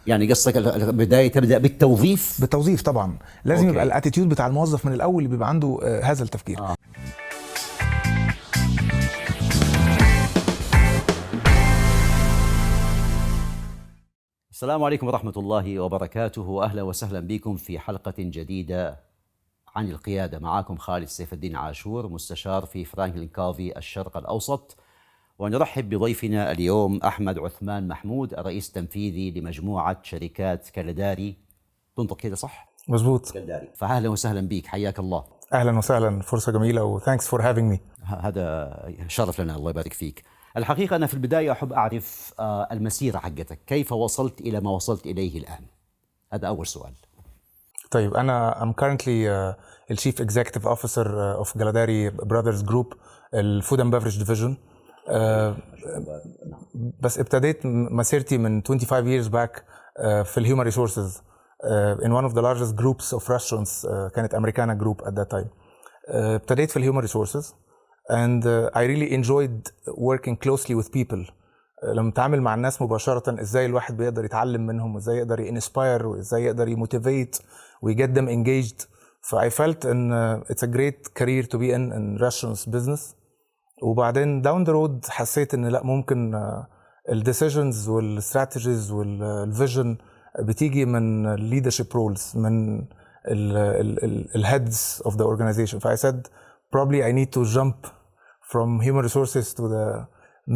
يعني قصدك البداية تبدأ بالتوظيف؟ بالتوظيف طبعا، لازم يبقى الاتيتيود بتاع الموظف من الاول اللي بيبقى عنده هذا التفكير. السلام عليكم ورحمة الله وبركاته، أهلا وسهلا بكم في حلقة جديدة عن القيادة. معكم خالد سيف الدين عاشور، مستشار في فرانكلين كوفي الشرق الأوسط، ونرحب بضيفنا اليوم أحمد عثمان محمود، الرئيس التنفيذي لمجموعة شركات كالداري. تنطق كده صح؟ مظبوط. كالداري. فأهلا وسهلا بك، حياك الله. اهلا وسهلا، فرصة جميلة وثانكس فور هافينج مي. هذا شرف لنا، الله يبارك فيك. الحقيقة أنا في البداية أحب أعرف المسيرة حقتك، كيف وصلت إلى ما وصلت إليه الآن؟ هذا أول سؤال. طيب أنا I'm currently the Chief Executive Officer of Galadari Brothers Group, الفود اند بيفرج ديفيجن. بس ابتديت مسيرتي من 25 years back في الهيومن ريسورسز in one of the largest groups of restaurants. كانت أمريكانا جروب at that time. ابتديت في الهيومن ريسورسز and I really enjoyed working closely with people. لما تعامل مع الناس مباشرة، ازاي الواحد بيقدر يتعلم منهم، ازاي يقدر ينسباير، وازاي يقدر يموتيفيت ويجيت them engaged. ف I felt ان it's a great career to be in restaurants business. وبعدين down the road حسيت ان لا، ممكن الديسيجنز والستراتيجيز والفيجن بتيجي من leadership roles، من الهيدز of the organization. ف I said probably I need to jump from human resources to the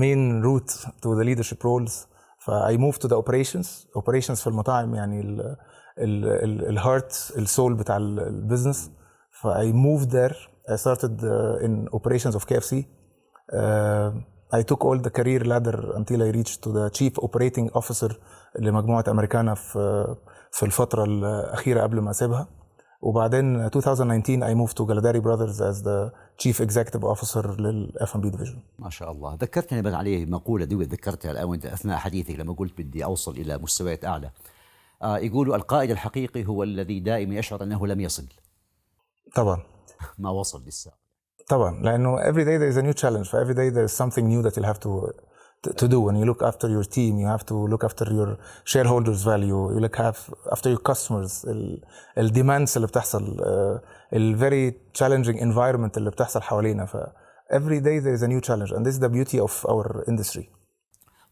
main route to the leadership roles. I moved to the operations في المطاعم، يعني الهارت السول بتاع البيزنس. I moved there. I started in operations of KFC. I took all the career ladder until I reached to the chief operating officer لمجموعة أمريكانا في الفترة الأخيرة قبل ما أسيبها. وبعدين 2019 I moved to Galadari Brothers as the Chief Executive Officer لل F&B Division. ما شاء الله. ذكرتني بقى عليه مقولة دي ذكرتها الآن وأنت أثناء حديثك لما قلت بدي أوصل إلى مستويات أعلى. يقولوا القائد الحقيقي هو الذي دائما يشعر أنه لم يصل. طبعا. ما وصل لسه. طبعا، لأنه every day there is a new challenge. For every day there is something new that you'll have to do. When you look after your team, you have to look after your shareholders' value. You look after your customers. الdemands اللي بتحصل, very challenging environment اللي بتحصل حوالينا. ف every day there is a new challenge, and this is the beauty of our industry.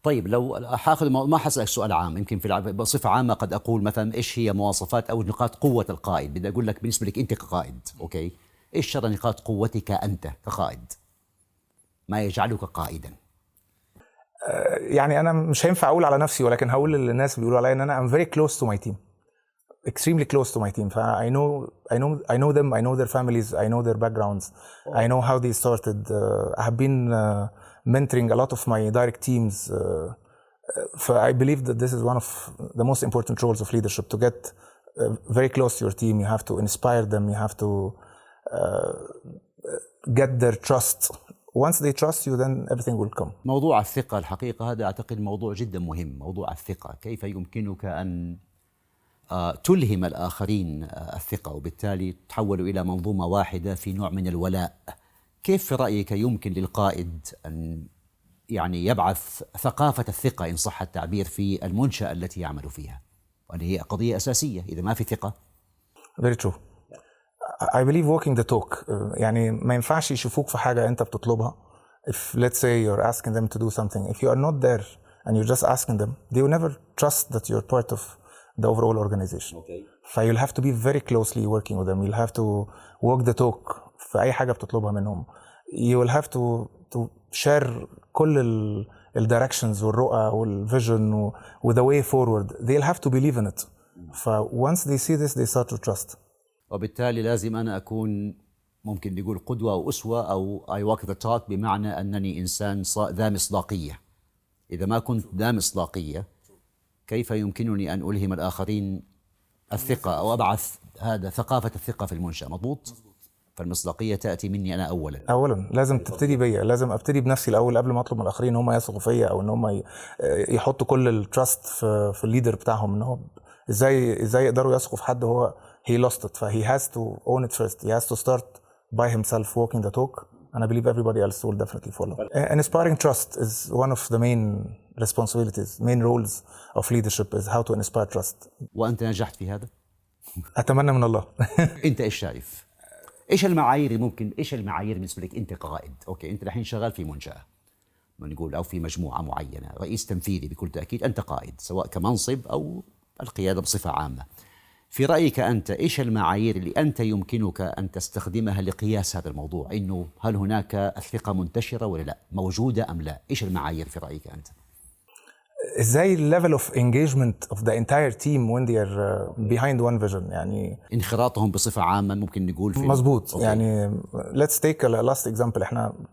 طيب لو هاخذ ما حسألك سؤال عام، يمكن بصفة عامة قد أقول مثلا إيش هي مواصفات أو نقاط قوة القائد. بدي أقول لك بالنسبة لك أنت كقائد، أوكي، إيش شر نقاط قوتك أنت كقائد؟ ما يجعلك قائدا؟ يعني أنا مش هينفع أقول على نفسي، ولكن هقول للناس بيقولوا عليا إن أنا I'm very close to my team, extremely close to my team. I know them, I know their families, I know their backgrounds, I know how they started. I have been mentoring a lot of my direct teams. I believe that this is one of the most important roles of leadership, to get very close to your team. You have to inspire them, you have to get their trust. Once they trust you, then everything will come. موضوع الثقة الحقيقة هذا أعتقد موضوع جدا مهم. موضوع الثقة، كيف يمكنك أن تلهم الآخرين الثقة وبالتالي تحولوا إلى منظومة واحدة في نوع من الولاء. كيف في رأيك يمكن للقائد أن يعني يبعث ثقافة الثقة إن صح التعبير في المنشأة التي يعمل فيها؟ وهذه هي قضية أساسية. إذا ما في ثقة. Very true. I believe walking the talk. يعني ما ينفعش يشوفوك في حاجة أنت بتطلبها. If let's say you're asking them to do something, if you are not there and you're just asking them, they will never trust that you're part of the overall organization. Okay. You'll have to be very closely working with them. You'll have to walk the talk في أي حاجة بتطلبها منهم. You will have to share كل directions والرؤى والvision with the way forward. They'll have to believe in it. Once they see this, they start to trust. وبالتالي لازم أنا أكون ممكن نقول قدوة أو أسوة أو I walk the talk، بمعنى أنني إنسان ذا مصداقية. إذا ما كنت ذا مصداقية كيف يمكنني أن ألهم الآخرين الثقة أو أبعث هذا ثقافة الثقة في المنشأة؟ مضبوط. فالمصداقية تأتي مني أنا أولا لازم تبتدي بيا، لازم أبتدي بنفسي الأول قبل ما أطلب من الآخرين هم يثقوا فيا، أو إن هم يحطوا كل التراست في الليدر بتاعهم، إن هو إزاي يقدروا يثقوا في حد هو he lost it. He has to own it first. He has to start by himself walking the talk. and I believe everybody else will definitely follow. And inspiring trust is one of the main responsibilities, main roles of leadership is how to inspire trust. وأنت نجحت في هذا؟ أتمنى من الله. أنت إيش شايف؟ إيش المعايير بالنسبة لك أنت كقائد؟ أوكي، أنت الحين شغال في منشأة، ما نقول، أو في مجموعة معينة، رئيس تنفيذي، بكل تأكيد أنت قائد سواء كمنصب أو القيادة بصفة عامة. في رأيك أنت إيش المعايير اللي أنت يمكنك أن تستخدمها لقياس هذا الموضوع؟ إنه هل هناك الثقة منتشرة ولا لا؟ موجودة أم لا؟ إيش المعايير في رأيك أنت؟ ازاي level of engagement of the entire team when they are behind one vision، يعني انخراطهم بصفة عامة ممكن نقول في مظبوط. يعني let's take a last example.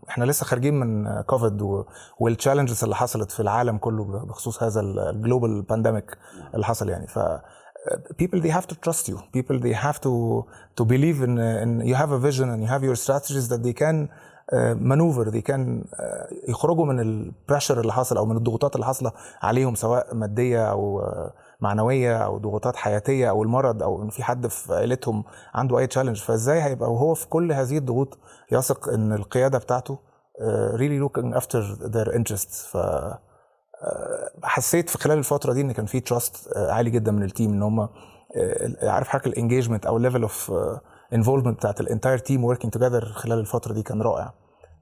احنا لسه خارجين من كوفيد والchallenges اللي حصلت في العالم كله بخصوص هذا الجلوبال بانديميك اللي حصل. يعني ف people they have to trust you, people they have to believe in you have a vision and you have your strategies that they can maneuver, they can يخرجوا من البريشر اللي حصل او من الضغوطات اللي حاصله عليهم، سواء ماديه او معنويه او ضغوطات حياتيه او المرض او ان في حد في عائلتهم عنده اي تشالنج. فازاي هيبقى وهو في كل هذه الضغوط يثق ان القياده بتاعته really looking after their interests. ف حسيت في خلال الفتره دي ان كان في تراست عالي جدا من التيم، ان هم عارف حضرتك الانجيجمنت او الليفل اوف انفولفمنت بتاعت الانتاير تيم وركينج توجذر خلال الفتره دي كان رائع.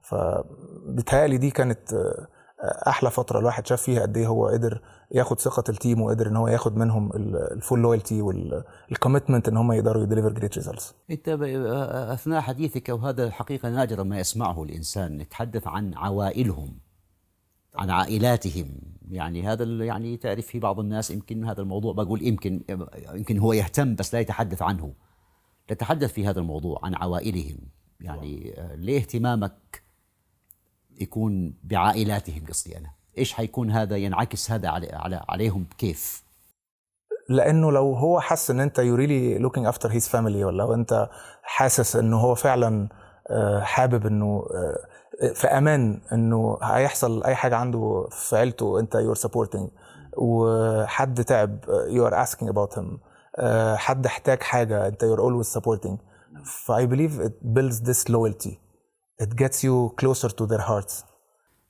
فبتهيألي دي كانت احلى فتره الواحد شاف فيها قد ايه هو قدر ياخد ثقه التيم وقدر ان هو ياخد منهم الفول لويالتي والكوميتمنت ان هم يقدروا يديليفر جريت ريزلتس. انت اثناء حديثك، وهذا حقيقه نادرا ما يسمعه الانسان، نتحدث عن عوائلهم، عن عائلاتهم. يعني هذا يعني تعرف في بعض الناس يمكن هذا الموضوع، بقول يمكن هو يهتم بس لا يتحدث عنه. تتحدث في هذا الموضوع عن عوائلهم، يعني ليه اهتمامك يكون بعائلاتهم؟ قصدي أنا إيش حيكون هذا ينعكس هذا عليهم كيف؟ لأنه لو هو حس إن أنت you really looking after his family، ولا لو أنت حاسس إنه هو فعلا حابب إنه في أمان إنه هيحصل أي حاجة عنده في عيلته أنت you're supporting، وحد تعب you are asking about him، حد احتاج حاجة أنت you're always supporting. I believe it builds this loyalty. It gets you closer to their hearts.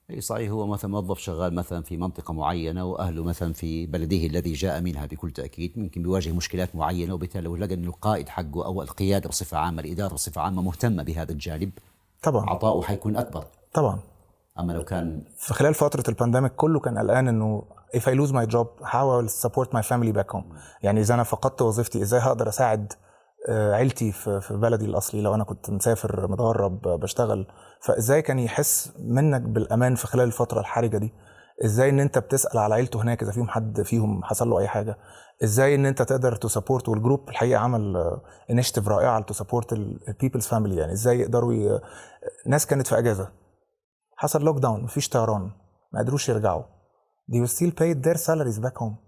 اي صحيح. هو مثلا موظف شغال مثلا في منطقة معينة وأهله مثلا في بلده الذي جاء منها، بكل تأكيد ممكن بيواجه مشكلات معينة، وبالتالي لو لقى أن القائد حقه أو القيادة بصفة عامة، الإدارة بصفة عامة مهتمة بهذا الجانب، طبعا عطاؤه حيكون أكبر. طبعا. أما لو كان في خلال فترة البانديميك كله كان قلقان إنه if I lose my job how I will support my family back home. يعني إذا أنا فقدت وظيفتي إزاي هقدر أساعد عيلتي في بلدي الأصلي لو أنا كنت مسافر متغرب بشتغل. فإزاي كان يحس منك بالأمان في خلال الفترة الحرجة دي؟ إزاي إن أنت بتسأل على عيلته هناك إذا فيهم حد فيهم حصل له أي حاجة؟ إزاي إن أنت تقدر تسابورت؟ والجروب الحقيقة عمل initiative رائعة لتسابورت البيبلز فاميلي. يعني إزاي يقدروا ناس كانت في أجازة، حصل لوك داون، مفيش طيران، ما قدروش يرجعوا، they will still pay their salaries back home.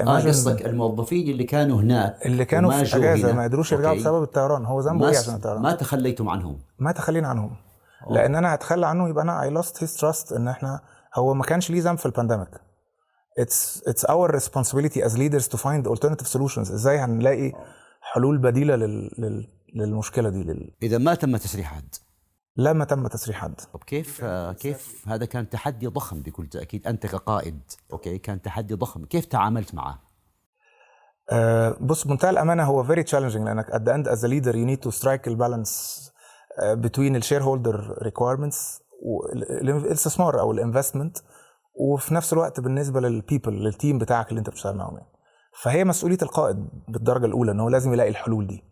قصدك الموظفين اللي كانوا هناك اللي كانوا في اجازه ما قدروش يرجعوا بسبب الطيران، هو ذنبه ايه عشان الطيران؟ ما تخليتم عنهم؟ ما تخلينا عنهم. لان انا هتخلى عنه يبقى انا I lost his trust. ان احنا هو ما كانش ليه ذنب في البانديميك. it's our responsibility as leaders to find alternative solutions. ازاي هنلاقي حلول بديله للمشكله دي اذا ما تم تسريح حد؟ لا، ما تم تسريح حد. طب كيف هذا كان تحدي ضخم بكل تأكيد، أنت كقائد أوكي كان تحدي ضخم، كيف تعاملت معه؟ بص، بمنتهى الأمانة هو very challenging، لأنك at the end as a leader you need to strike a balance between the shareholder requirements والاستثمار أو الانفستمنت، وفي نفس الوقت بالنسبة للبيبل للتيم بتاعك اللي أنت بتشتغل معهم. يعني فهي مسؤولية القائد بالدرجة الأولى إن هو لازم يلاقي الحلول دي.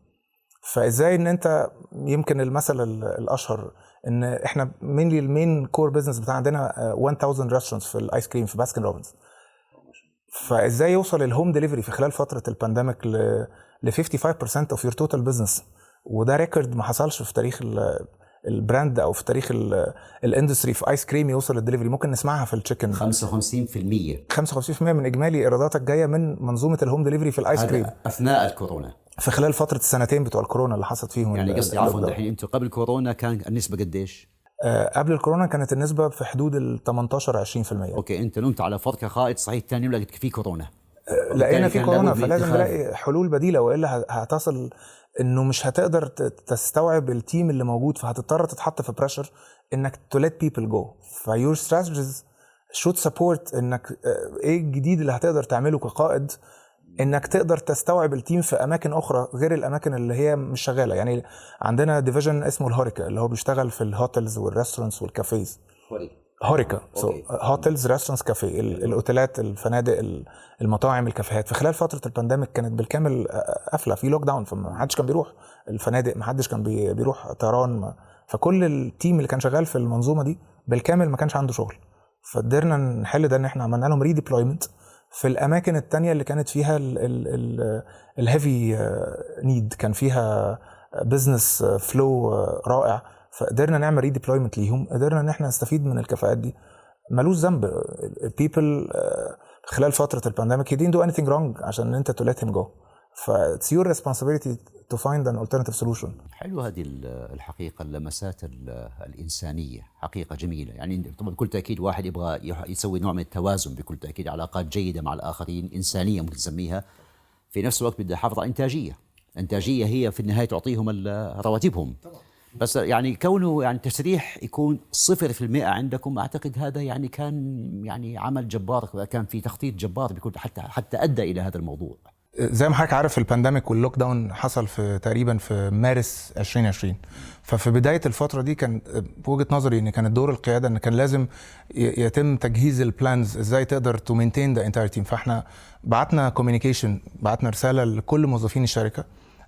فازاي ان انت يمكن المثل الاشهر ان احنا المين كور بزنس بتاع عندنا 1000 ريستورانتس في الايس كريم في باسكن روبنز. فازاي يوصل الهوم ديليفري في خلال فتره البانديميك ل 55% اوف يور توتال بزنس، وده ريكورد ما حصلش في تاريخ البراند او في تاريخ الاندستري في ايس كريم يوصل الدليفري. ممكن نسمعها في التشيكن 55% من اجمالي ايراداتك جايه من منظومه الهوم ديليفري في الايس كريم اثناء الكورونا، في خلال فتره السنتين بتوع الكورونا اللي حصلت فيهم. يعني قصدي عفوا الحين انتم قبل الكورونا كان النسبه قديش؟ قبل الكورونا كانت النسبه في حدود ال 18-20%. اوكي، انت نمت على فرق قائد صحيح، ثاني يوم لقيت في كورونا. لقينا في كورونا، فلازم نلاقي حلول بديله، والا هتصل انه مش هتقدر تستوعب التيم اللي موجود، فهتضطر تتحط في بريشر انك to let people go. فيور strategies should support انك ايه الجديد اللي هتقدر تعمله كقائد، انك تقدر تستوعب التيم في اماكن اخرى غير الاماكن اللي هي مش شغاله. يعني عندنا ديفيجن اسمه الهوريكا اللي هو بيشتغل في الهوتيلز والريستورانتس والكافيز. هوريكا هوتيلز ريستورانتس كافيه، الاوتيلات، الفنادق، المطاعم، الكافيهات. في خلال فتره البانديميك كانت بالكامل قافله، في لوك داون، فما حدش كان بيروح الفنادق، ما حدش كان بيروح طيران. فكل التيم اللي كان شغال في المنظومه دي بالكامل ما كانش عنده شغل. فقدرنا نحل ده ان احنا عملنا لهم ريديبلويمنت في الاماكن التانية اللي كانت فيها الهيفي نيد، كان فيها بزنس فلو رائع. فقدرنا نعمل ريديبلويمنت ليهم، قدرنا ان احنا نستفيد من الكفاءات دي. ملوش ذنب people خلال فتره البانديميك he didn't do anything wrong عشان انت to let him go. ف it's your responsibility to find an alternative solution. حلو هذه الحقيقه، اللمسات الانسانيه حقيقه جميله. يعني طبعا بكل تاكيد واحد يبغى يسوي نوع من التوازن، بكل تاكيد علاقات جيده مع الاخرين، انسانيه ممكن تسميها، في نفس الوقت بدها يحافظ على انتاجيه هي في النهايه تعطيهم رواتبهم. بس يعني كونه يعني تسريح يكون 0% عندكم، اعتقد هذا يعني كان يعني عمل جبار، كان في تخطيط جبار بيكون حتى ادى الى هذا الموضوع. زي ما حضرتك عارف البانديميك واللوك داون حصل في تقريبا في مارس 2020. ففي بدايه الفتره دي كان بوجهه نظري ان كان دور القياده ان كان لازم يتم تجهيز البلانز ازاي تقدر تو مينتين ذا انتاير تيم. فاحنا بعتنا كوميونيكيشن، بعتنا رساله لكل موظفين الشركه،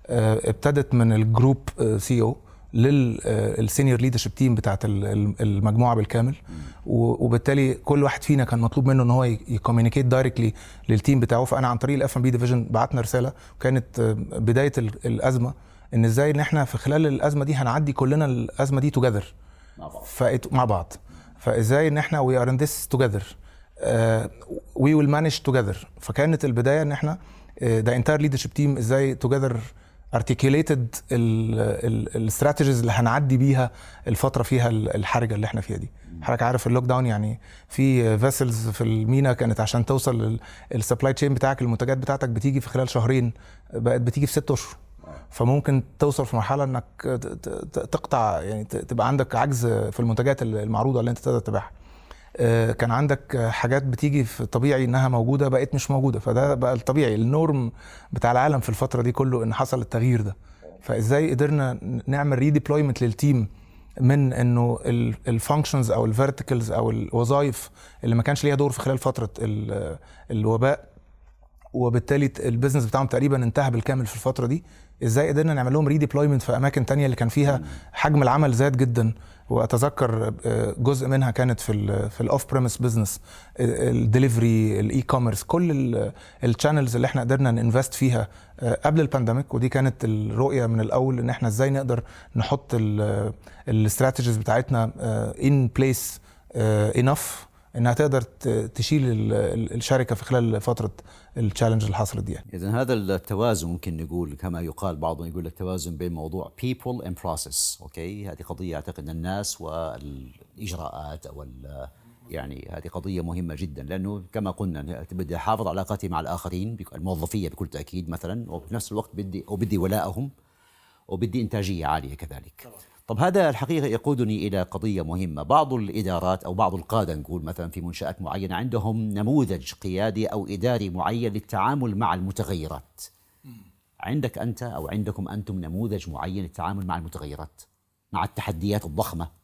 ابتدت من الجروب سي او للسينيور ليدرشيب تيم بتاعت المجموعه بالكامل. وبالتالي كل واحد فينا كان مطلوب منه ان هو يكوميونيكيت دايركتلي للتيم بتاعه. فانا عن طريق الاف ام بي ديفيجن بعتنا رساله، وكانت بدايه الازمه ان ازاي ان احنا في خلال الازمه دي هنعدي كلنا الازمه دي توجذر مع بعض. فازاي ان احنا we are in this together, we will manage together. فكانت البدايه ان احنا the entire leadership team ازاي together articulated الاستراتيجيز اللي هنعدي بيها الفتره فيها الحرجه اللي احنا فيها دي. حضرتك عارف اللوك داون يعني في فيسلز في المينا كانت عشان توصل السبلاي تشين بتاعك، المنتجات بتاعتك بتيجي في خلال شهرين، بقت بتيجي في 6 اشهر. فممكن توصل في مرحله انك تقطع، يعني تبقى عندك عجز في المنتجات المعروضه اللي انت تقدر تبيعها. كان عندك حاجات بتيجي في طبيعي انها موجوده بقت مش موجوده. فده بقى الطبيعي، النورم بتاع العالم في الفتره دي كله ان حصل التغيير ده. فازاي قدرنا نعمل ريديبلويمنت للتيم من انه الفانكشنز او الفيرتيكلز او الوظائف اللي ما كانش ليها دور في خلال فتره الوباء، وبالتالي البيزنس بتاعهم تقريبا انتهى بالكامل في الفتره دي، ازاي قدرنا نعمل لهم ريديبلويمنت في اماكن تانية اللي كان فيها حجم العمل زاد جدا. واتذكر جزء منها كانت في الاوف بريمس بزنس، الدليفري، الاي كوميرس، كل الشانلز اللي احنا قدرنا ننفست فيها قبل البانديميك. ودي كانت الرؤيه من الاول ان احنا ازاي نقدر نحط الاستراتيجيز بتاعتنا ان بليس انف انها تقدر تشيل الشركه في خلال فتره التشالنج اللي حصلت دي. اذا هذا التوازن ممكن نقول كما يقال، بعضهم يقول التوازن بين موضوع people and process. اوكي، هذه قضيه اعتقد الناس والاجراءات او يعني هذه قضيه مهمه جدا، لانه كما قلنا بدي احافظ علاقاتي مع الاخرين الموظفيه بكل تاكيد مثلا، وفي نفس الوقت بدي ولائهم، وبدي انتاجيه عاليه كذلك. طب هذا الحقيقة يقودني إلى قضية مهمة. بعض الإدارات أو بعض القادة نقول مثلا في منشآت معينة عندهم نموذج قيادي أو إداري معين للتعامل مع المتغيرات. عندك أنت أو عندكم أنتم نموذج معين للتعامل مع المتغيرات، مع التحديات الضخمة؟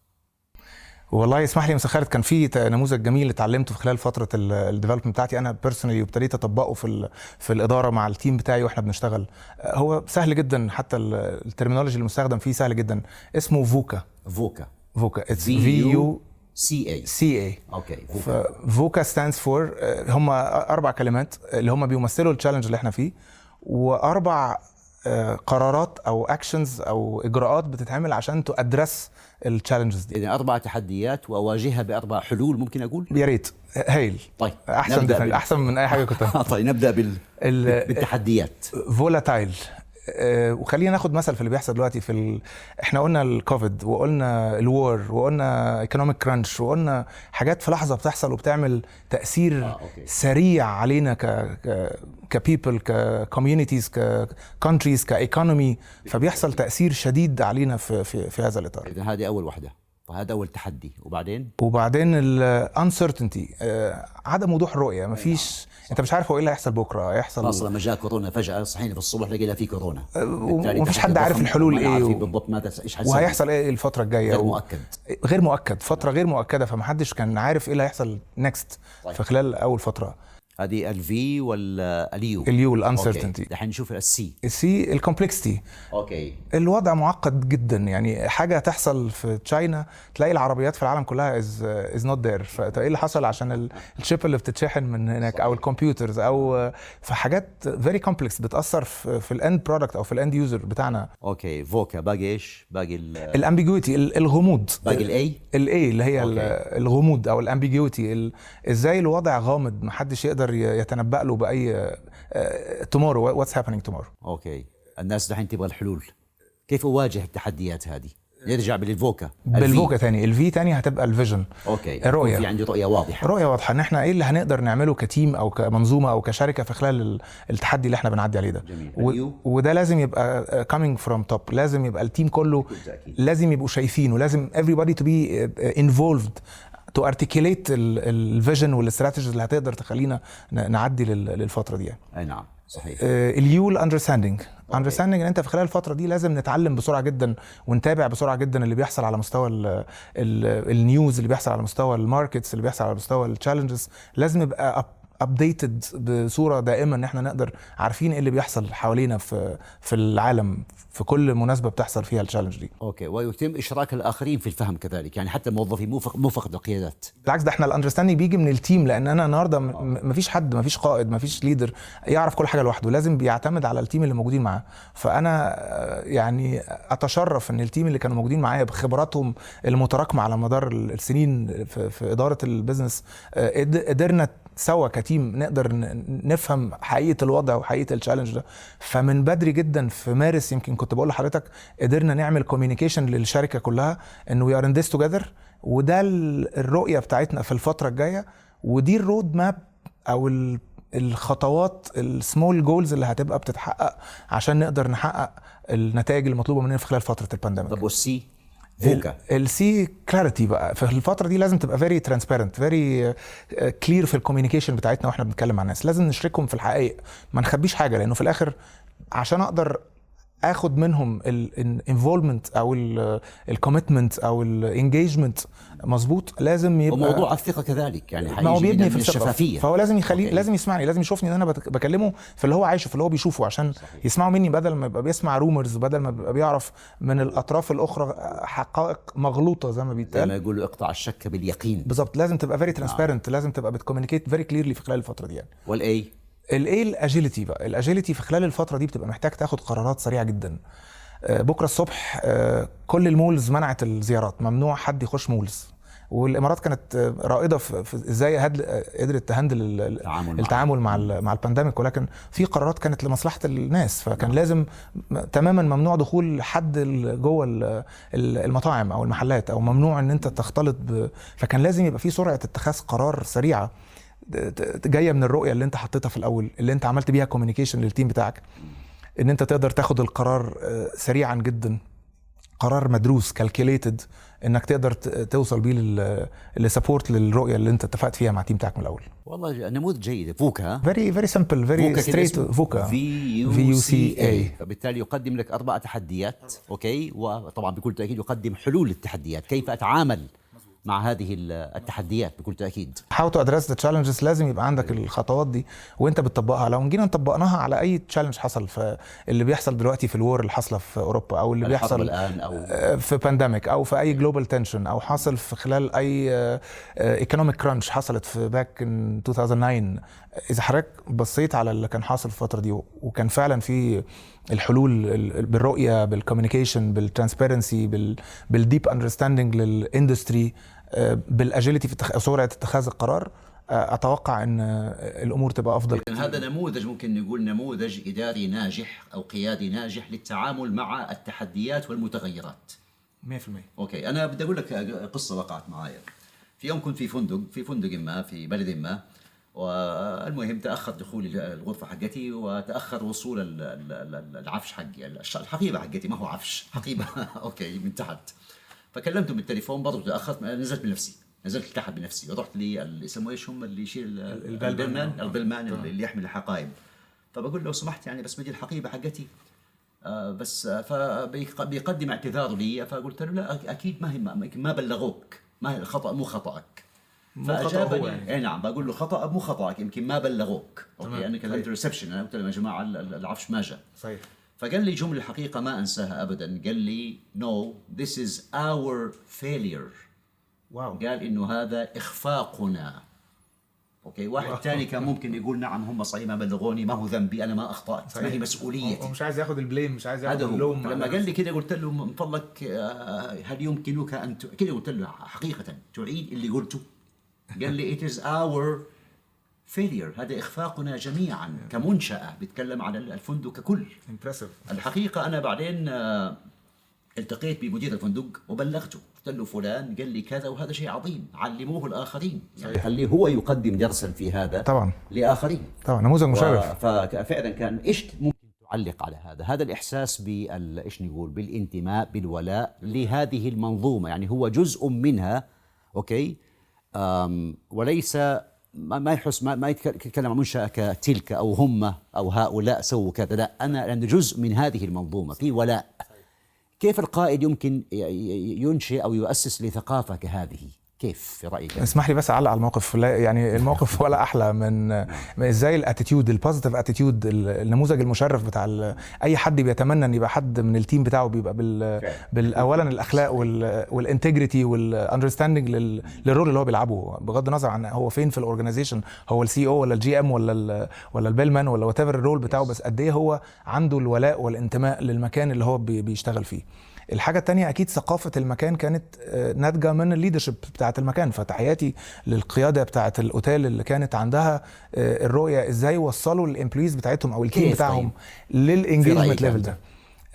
والله يسمح لي يا خالد، كان في نموذج جميل اتعلمته في خلال فتره الديفلوبمنت بتاعتي انا بيرسونالي، وابتديت اطبقه في الاداره مع التيم بتاعي واحنا بنشتغل. هو سهل جدا، حتى الترمينولوجي المستخدم فيه سهل جدا. اسمه فوكا. اتس VUCA. اوكي. فوكا stands for هم 4 كلمات اللي هم بيمثلوا التشالنج اللي احنا فيه، و4 قرارات او اكشنز او اجراءات بتتعمل عشان تأدرس التشالنجز دي. اذا 4 تحديات واواجهها ب4 حلول ممكن اقول؟ يا ريت. هايل. طيب احسن من اي حاجه كنت طيب نبدا بالتحديات. فولاتايل، وخلينا ناخد مثل في اللي بيحصل دلوقتي احنا قلنا الكوفيد وقلنا الوار وقلنا ايكونوميك كرانش وقلنا حاجات في لحظه بتحصل وبتعمل تاثير سريع علينا كبيبل ككوميونيتيز ككونتريز كايكونومي، فبيحصل تاثير شديد علينا في هذا الاطار. اذا هذه اول وحده، وهذا اول تحدي. وبعدين الانسرتينتي، عدم وضوح الرؤيه. مفيش، انت مش عارف هو ايه اللي هيحصل بكره، هيحصل خاصه لما جاء كورونا فجاه، صحينا في الصبح لقينا في كورونا ومفيش حد عارف الحلول ايه بالضبط ايش هيحصل وهيحصل ايه الفتره الجايه. غير مؤكد، فتره غير مؤكده، فمحدش كان عارف ايه اللي هيحصل نيكست في خلال اول فتره. هذه الفي ولا اليو الانسرتينتي. الحين نشوف السي الكومبلكسيتي. الوضع معقد جدا، يعني حاجه تحصل في تشاينا تلاقي العربيات في العالم كلها از نوت ذير، فايه اللي حصل عشان الشيب اللي بتتشحن من هناك او الكمبيوترز او في حاجات فيري كومبلكس بتاثر في الاند برودكت او في الاند يوزر بتاعنا. فوكا باقي ايش؟ باقي الامبيجويتي، الغموض. باقي الاي اللي هي الغموض او الامبيجويتي، ازاي الوضع غامض محدش يقدر يتنبأ له بأي tomorrow what's happening tomorrow. الناس دحين تبغى الحلول. كيف أواجه التحديات هذه؟ نرجع بالفوكا تاني. الفي تاني هتبقى الفيجن. الرؤية. في عندي رؤية واضحة ان احنا ايه اللي هنقدر نعمله كتيم او كمنظومة او كشركة في خلال التحدي اللي احنا بنعدي عليه ده. وده لازم يبقى coming from top، لازم يبقى التيم كله لازم يبقوا شايفين، ولازم everybody to be involved to articulate الفيجن والاستراتيجيز اللي هتقدر تخلينا نعدي للفترة دي يعني. أي نعم صحيح. اليو الاندرستاندينج ان انت في خلال الفتره دي لازم نتعلم بسرعه جدا ونتابع بسرعه جدا اللي بيحصل على مستوى النيوز، اللي بيحصل على مستوى الماركتس، اللي بيحصل على مستوى التشالنجز. لازم يبقى ابديتد بصوره دائمه ان احنا نقدر عارفين ايه اللي بيحصل حوالينا في العالم في كل مناسبه بتحصل فيها التشالنج دي. ويتم اشراك الاخرين في الفهم كذلك، يعني حتى الموظفين مو فقط القيادات. بالعكس، ده احنا الاندرستاندينج بيجي من التيم، لان انا النهارده مفيش حد، مفيش قائد، مفيش ليدر يعرف كل حاجه لوحده، لازم بيعتمد على التيم اللي موجودين معاه. فانا يعني اتشرف ان التيم اللي كانوا موجودين معايا بخبراتهم المتراكمه على مدار السنين في اداره البيزنس قدرنا سوا كتيم نقدر نفهم حقيقة الوضع وحقيقة التشالنج ده. فمن بدري جدا في مارس يمكن كنت بقول لحضرتك قدرنا نعمل كوميونيكيشن للشركة كلها انه we are in this together، وده الرؤية بتاعتنا في الفترة الجاية، ودي الرود ماب او الخطوات السمول جولز اللي هتبقى بتتحقق عشان نقدر نحقق النتائج المطلوبة مننا في خلال فترة البانديميك. طب والسي فوكا؟ السي كلاريتي بقى في الفتره دي لازم تبقى فيري ترانسبيرنت، فيري كلير في الكوميونيكيشن بتاعتنا واحنا بنتكلم مع الناس. لازم نشركهم في الحقائق، ما نخبيش حاجه، لانه في الاخر عشان اقدر اخد منهم الانفولمنت او الكوميتمنت او الانجيجمنت مظبوط، لازم يبقى وموضوع الثقه كذلك، يعني ما هو بيبني في الشفافيه. فهو لازم يخلي لازم يسمعني، لازم يشوفني ان انا بكلمه في اللي هو عايشه، في اللي هو بيشوفه، عشان يسمعوا مني بدل ما يبقى بيسمع رومرز، بدل ما يبقى بيعرف من الاطراف الاخرى حقائق مغلوطه زي ما بيتقال. زي ما يقولوا اقطع الشك باليقين. بالظبط، لازم تبقى فيري ترانسبيرنت، لازم تبقى بتكوميونيكيت فيري كليرلي في خلال الفتره دي يعني. والاي الاجيليتي بقى، الاجيليتي في خلال الفتره دي بتبقى محتاج تاخد قرارات سريعه جدا. بكره الصبح كل المولز منعت الزيارات، ممنوع حد يخش مولز، والامارات كانت رائده في ازاي قدرت تهندل التعامل مع البانديميك، ولكن في قرارات كانت لمصلحه الناس، فكان لازم تماما ممنوع دخول حد جوه المطاعم او المحلات، او ممنوع ان انت تختلط فكان لازم يبقى في سرعه اتخاذ قرار سريعه جايه من الرؤيه اللي انت حطيتها في الاول، اللي انت عملت بيها كوميونيكيشن للتيم بتاعك، ان انت تقدر تاخد القرار سريعا جدا، قرار مدروس كالكوليتد، انك تقدر توصل بيه للسبورت للرؤيه اللي انت اتفقت فيها مع التيم بتاعك من الاول. والله نموذج جيد. فوكا فيري سمبل، فيري ستريت. فوكا VUCA، فبالتالي يقدم لك 4 تحديات. وطبعا بكل تاكيد يقدم حلول للتحديات، كيف اتعامل مع هذه التحديات بكل تأكيد. How to address the challenges، لازم يبقى عندك الخطوات دي وانت بتطبقها. لو جينا نطبقناها على اي تشالنج حصل، في اللي بيحصل دلوقتي في الوار اللي حاصله في اوروبا، او اللي بيحصل الان، او في بانديميك، او في اي جلوبال تنشن، او حاصل في خلال اي ايكونوميك كرانش حصلت في باك ان 2009، اذا حضرتك بصيت على اللي كان حاصل في الفتره دي، وكان فعلا في الحلول بالرؤيه، بالكوميونيكيشن، بالترانسبيرنسي، بالديب اندرستاندينج للاندستري، بالاجيليتي في سرعه اتخاذ القرار، اتوقع ان الامور تبقى افضل. هذا نموذج، ممكن نقول نموذج اداري ناجح او قيادي ناجح للتعامل مع التحديات والمتغيرات. 100%. اوكي، انا بدي اقول لك قصه وقعت معايا. في يوم كنت في فندق ما في بلد ما، والمهم تاخر دخولي الغرفه حقتي، وتاخر وصول العفش حقي، الحقيبه حقتي، ما هو عفش، حقيبه اوكي من تحت. فكلمته بالتليفون، برضه تاخرت، نزلت بنفسي، نزلت تحت بنفسي، ورحت لي يسموه ايش هم اللي يشيل البلمان اللي يحمل الحقائب. فبقول له سمحت يعني بس بدي الحقيبه حقتي، بس فبيقدم اعتذاره لي. فقلت له لا اكيد ما بلغوك، ما الخطا مو خطاك. فاجابني يعني. نعم، بقول له خطا مو خطاك، يمكن ما بلغوك. اوكي، انا كلمت ريسبشن، انا قلت لهم يا جماعه العفش ما جاء. صحيح. فقال لي جمله الحقيقه ما انساها ابدا، قال لي no this is our failure. واو. قال انه هذا اخفاقنا. اوكي، واحد ثاني كان ممكن يقول نعم هم صحيح ما بلغوني، ما هو ذنبي، انا ما اخطات، ما هي مسؤوليتي. مش عايز ياخذ البليم، مش عايز ياخذ اللوم. لما قال لي كده قلت له من فضلك هل يمكنك ان كده قلت له حقيقه تعيد اللي قلته؟ قال لي it is our failure، هذا اخفاقنا جميعا كمنشاه، بيتكلم على الفندق ككل. الحقيقه انا بعدين التقيت بمدير الفندق وبلغته، قلت له فلان قال لي كذا وهذا شيء عظيم، علموه الآخرين، يعني خليه هو يقدم درسا في هذا طبعا لآخرين. طبعا نموذج مشرف. ففعلا كان ايش ممكن تعلق على هذا الإحساس ايش نقول بالانتماء بالولاء لهذه المنظومة، يعني هو جزء منها. اوكي، وليس ما يحس ما يتكلم عن منشأة كتلك او هم او هؤلاء سووا كذا، لا، انا جزء من هذه المنظومة في ولاء. كيف القائد يمكن ينشئ أو يؤسس لثقافة كهذه؟ كيف في رأيك؟ اسمح لي بس أعلق على الموقف. يعني الموقف ولا أحلى من إزاي الاتيتيود، البوزيتيف اتيتيود، النموذج المشرف بتاع أي حد بيتمنى أن يبقى حد من التيم بتاعه بيبقى أولا الأخلاق والانتجريتي والأندرستاندينج للرول اللي هو بيلعبه، بغض النظر عن هو فين في الأورجانيزيشن، هو السي او ولا الجي ام ولا البيلمان ولا وات ايفر الرول بتاعه، بس قد إيه هو عنده الولاء والانتماء للمكان اللي هو بيشتغل فيه. الحاجة التانية أكيد ثقافة المكان كانت ناتجة من الليدرشيب بتاعة المكان. فتحياتي للقيادة بتاعة الأوتيل اللي كانت عندها الرؤية إزاي يوصلوا الامبلويز بتاعتهم أو التيم بتاعهم للإنجيجمنت ليفل ده.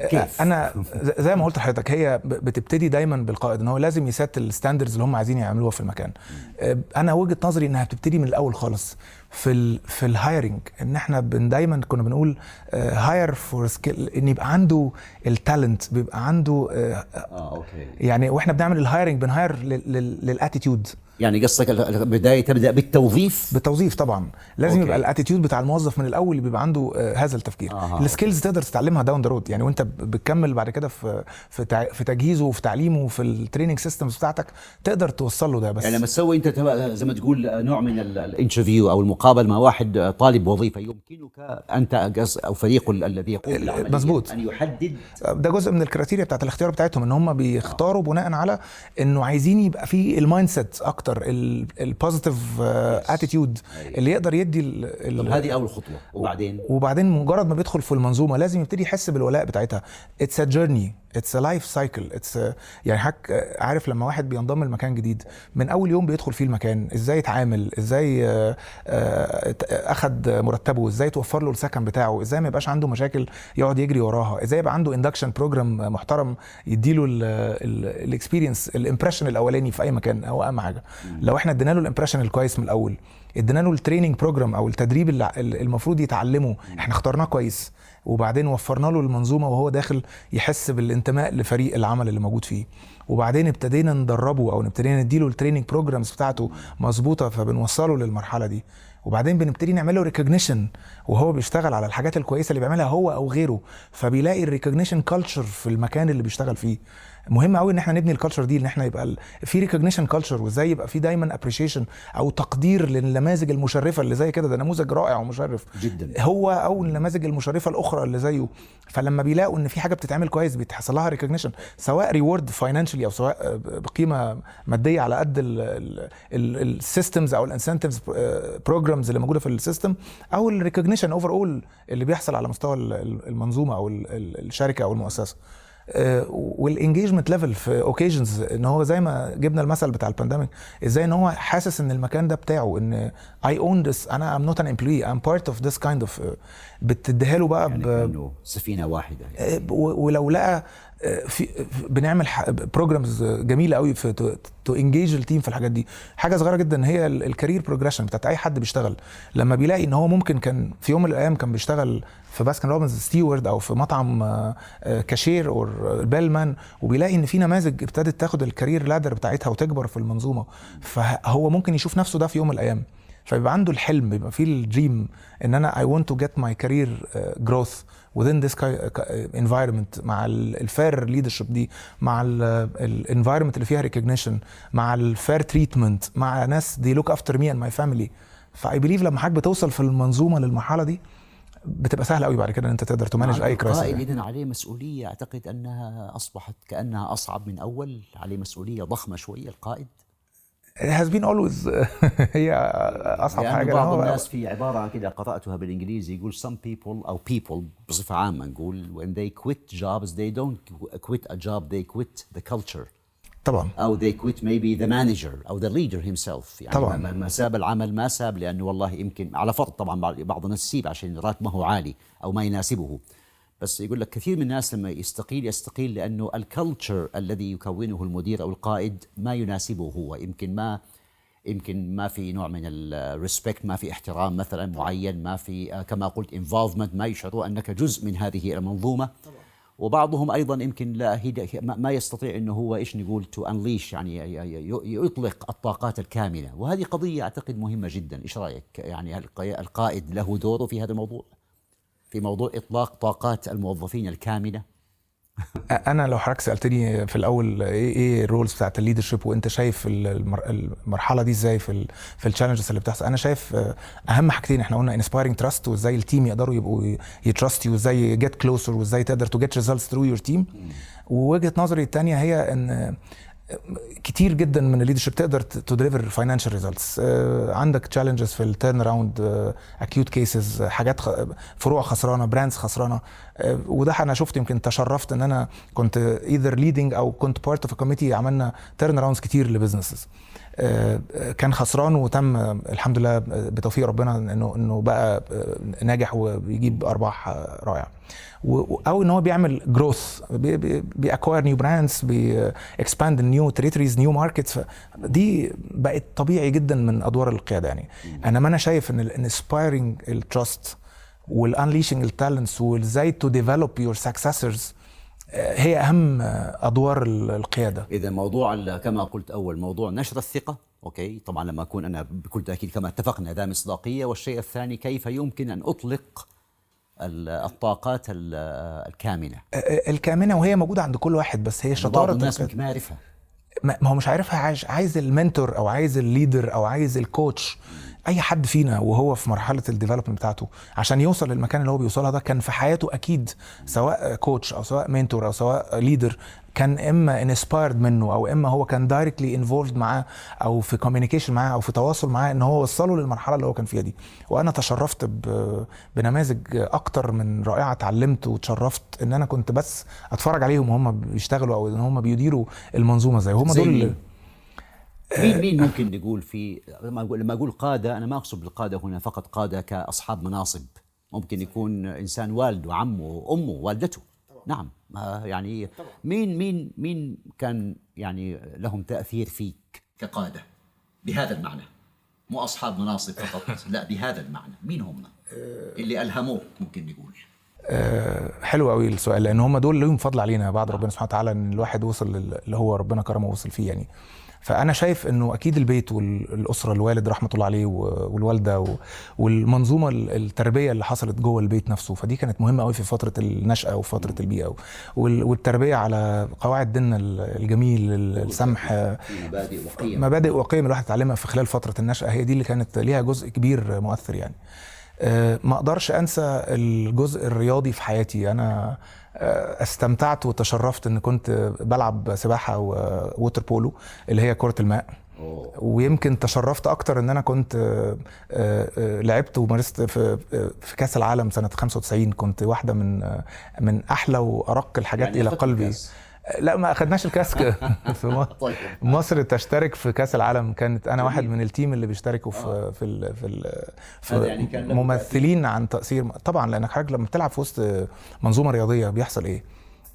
كيف؟ أنا زي ما قلت لحضرتك، هي بتبتدي دايما بالقائد، إن هو لازم يسات الستاندرز اللي هم عايزين يعملوها في المكان. أنا وجهة نظري إنها بتبتدي من الأول خالص في الهايرنج، ان احنا دايما كنا بنقول هاير فور سكيل، ان يبقى عنده التالنت، بيبقى عنده اوكي. يعني واحنا بنعمل الهايرنج بنهاير للاتيتيود. يعني قصدك البدايه تبدا بالتوظيف طبعا لازم يبقى الاتيتيود بتاع الموظف من الاول اللي بيبقى عنده هذا التفكير. السكيلز تقدر تتعلمها داون ذا رود، يعني وانت بتكمل بعد كده في تجهيزه وفي تعليمه وفي التريننج سيستمز بتاعتك تقدر توصل له ده. بس يعني لما تسوي انت زي ما تقول نوع من الانترفيو او المقابله مع واحد طالب وظيفه، يمكنك انت او فريق الذي يقوم مظبوط ان يحدد، ده جزء من الكريتيريا بتاعت الاختيار بتاعتهم، ان هم بيختاروا بناء على انه عايزين يبقى في المايند سيت اكتر، البوزيتيف اتيتيود اللي يقدر يدي هذه اول خطوه. وبعدين مجرد ما بيدخل في المنظومه لازم يبتدي يحس بالولاء بتاعتها. اتس ا جيرني، اتس ا لايف سايكل، يعني عارف لما واحد بينضم لمكان جديد من اول يوم بيدخل فيه المكان، ازاي يتعامل، ازاي اخد مرتبه، ازاي توفر له السكن بتاعه، ازاي ما يبقاش عنده مشاكل يقعد يجري وراها، ازاي يبقى عنده اندكشن بروجرام محترم يديله الاكسبيرينس، الامبريشن الاولاني في اي مكان هو اهم حاجه. لو احنا ادينا له الامبريشن الكويس من الاول، ادينا له التريننج بروجرام او التدريب اللي المفروض يتعلمه، احنا اخترناه كويس، وبعدين وفرنا له المنظومه وهو داخل يحس بالانتماء لفريق العمل اللي موجود فيه، وبعدين ابتدينا ندربه او ابتدينا نديله التريننج بروجرامز بتاعته مظبوطه، فبنوصله للمرحله دي، وبعدين بنبتدي نعمل له ريكوجنيشن وهو بيشتغل على الحاجات الكويسه اللي بيعملها هو او غيره، فبيلاقي الريكوجنيشن كلتشر في المكان اللي بيشتغل فيه. مهم قوي ان احنا نبني الكالتشر دي، ان احنا يبقى في ريكوجنيشن كالتشر، وازاي يبقى في دايما ابريشيشن او تقدير للنماذج المشرفه اللي زي كده. ده نموذج رائع ومشرف جدا، هو او النماذج المشرفه الاخرى اللي زيه. فلما بيلاقوا ان في حاجه بتتعمل كويس بيتحصل لها ريكوجنيشن، سواء ريورد فاينانشالي او سواء بقيمه ماديه على قد السيستمز او الانسنتيفز بروجرامز اللي موجوده في السيستم، او الريكوجنيشن اوفر اول اللي بيحصل على مستوى المنظومه او الشركه او المؤسسه. والانجيجمنت ليفل في اوكيجنز، ان هو زي ما جبنا المثل بتاع البانديميك، ازاي ان هو حاسس ان المكان ده بتاعه، ان اي اون ذس، انا ام نوت ان امبلوي، ام بارت اوف ذس كايند اوف، بتديها له بقى يعني كأنه سفينه واحده يعني. ولو لقى في بنعمل بروجرامز جميله قوي في تو انجيج التيم في الحاجات دي. حاجه صغيره جدا هي الكارير بروجريشن بتاعت اي حد بيشتغل، لما بيلاقي ان هو ممكن كان في يوم من الايام كان بيشتغل في باسكن روبنز ستيوارد او في مطعم كاشير او بيلمان، وبيلاقي ان في نماذج ابتدت تاخد الكارير لادر بتاعتها وتكبر في المنظومه، فهو ممكن يشوف نفسه ده في يوم من الايام، فبيبقى عنده الحلم، بيبقى فيه الدريم ان انا I want to get my career growth within this environment، مع الفير ليدرشيب دي، مع الانفايرمنت اللي فيها recognition، مع الفير تريتمنت، مع ناس they look after me and my family. فاي بليف لما حضرتك بتوصل في المنظومه للمرحله دي بتبقى سهله قوي بعد كده ان انت تقدر تمانج اي كرايسيس. القائد اذا عليه مسؤوليه، اعتقد انها اصبحت كانها اصعب من اول، عليه مسؤوليه ضخمه شويه القائد. It has been always هي اصعب يعني حاجه. بعض الناس في عباره كده قراتها بالانجليزي يقول some people او people بصفه عامه نقول when they quit jobs they don't quit a job, they quit the culture. طبعا. او they quit maybe the manager او the leader himself. يعني طبعا. ما ساب العمل، ما ساب لانه والله يمكن على فرض طبعا بعض الناس يسيب عشان راتبه هو عالي او ما يناسبه، بس يقول لك كثير من الناس لما يستقيل لانه الكلتشر الذي يكونه المدير او القائد ما يناسبه هو، يمكن ما في نوع من الريسبكت، ما في احترام مثلا معين، ما في كما قلت انفولفمنت، ما يشعروا انك جزء من هذه المنظومه. وبعضهم ايضا يمكن لا ما يستطيع انه هو ايش نقول تو انليش، يعني يطلق الطاقات الكامله، وهذه قضيه اعتقد مهمه جدا. ايش رايك؟ يعني القائد له دوره في هذا الموضوع، في موضوع اطلاق طاقات الموظفين الكامله. انا لو حضرتك سالتني في الاول ايه الرولز بتاعت الليدرشيب وانت شايف المرحله دي ازاي في التشالنجز اللي بتحصل، انا شايف اهم حاجتين احنا قلنا انسبايرنج تراست، وازاي التيم يقدروا يبقوا يتراست يو، وازاي جيت كلوزر، وازاي تقدر تو جيت ريزلتس ثرو يور تيم. ووجهه نظري الثانيه هي ان كتير جدا من الليدرشيب تقدر تدليفر فاينانشال ريزلتس. عندك تشالنجز في التيرن اراوند، اكيوت كيسز، حاجات فروع خسرانه، براندز خسرانه، وده انا شفت، يمكن تشرفت ان انا كنت ايذر ليدنج او كنت بارت اوف كوميتي عملنا تيرن اراوندز كتير لبزنسز كان خسران وتم الحمد لله بتوفيق ربنا انه بقى ناجح وبيجيب ارباح رائعه، او ان هو بيعمل جروث، بيأكواير نيو براندز، بيكسباند نيو تريتوريز، نيو ماركتس. دي بقت طبيعي جدا من ادوار القياده. يعني انا شايف ان الانسبايرنج التراست والانليشنج التالنتس وازاي تو ديفلوب يور سكسسورز هي اهم ادوار القياده. اذا موضوع كما قلت اول موضوع نشر الثقه، اوكي طبعا لما اكون انا بكل تاكيد كما اتفقنا ذا مصداقيه، والشيء الثاني كيف يمكن ان اطلق الطاقات الكامنه، وهي موجوده عند كل واحد، بس هي شطاره. بعض الناس ممكن ما يعرفها، ما هو مش عارفها. عايز المنتور او عايز الليدر او عايز الكوتش. اي حد فينا وهو في مرحله الديفلوبمنت بتاعته عشان يوصل للمكان اللي هو بيوصلها ده كان في حياته اكيد سواء كوتش او سواء منتور او سواء ليدر كان اما انسبايرد منه، او اما هو كان دايركتلي انفولد معاه او في كوميونيكيشن معاه او في تواصل معاه ان هو وصله للمرحله اللي هو كان فيها دي. وانا تشرفت بنماذج اكتر من رائعه، اتعلمت وتشرفت ان انا كنت بس اتفرج عليهم وهم بيشتغلوا او ان هم بيديروا المنظومه زي هم دول. مين ممكن نقول في لما اقول قاده، انا ما اقصد بالقاده هنا فقط قاده كاصحاب مناصب، ممكن يكون انسان والده، عمه، امه، والدته. نعم يعني مين كان يعني لهم تاثير فيك كقاده بهذا المعنى، مو اصحاب مناصب فقط، لا بهذا المعنى، مين هم اللي الهموك ممكن نقول؟ حلو قوي السؤال، لان هم دول لهم فضل علينا بعد ربنا سبحانه وتعالى ان الواحد وصل اللي هو ربنا كرمه ووصل فيه. يعني فانا شايف انه اكيد البيت والاسره، الوالد رحمه الله عليه والوالده والمنظومه التربيه اللي حصلت جوه البيت نفسه، فدي كانت مهمه قوي في فتره النشأه وفتره البيئه، والتربيه على قواعد ديننا الجميل، السمح، مبادئ وقيم الواحد اتعلمها في خلال فتره النشأه، هي دي اللي كانت ليها جزء كبير مؤثر. يعني ما اقدرش انسى الجزء الرياضي في حياتي. انا استمتعت وتشرفت ان كنت بلعب سباحه ووتر بولو اللي هي كره الماء. ويمكن تشرفت اكتر ان انا كنت لعبت ومارست في كاس العالم سنه 95. كنت واحده من احلى وارق الحاجات يعني الى قلبي. لا ما اخدناش الكاس في مصر تشترك في كاس العالم. كانت انا واحد من التيم اللي بيشتركوا في يعني كان ممثلين عن تأثير طبعا، لانك حضرتك لما بتلعب في وسط منظومه رياضيه بيحصل ايه؟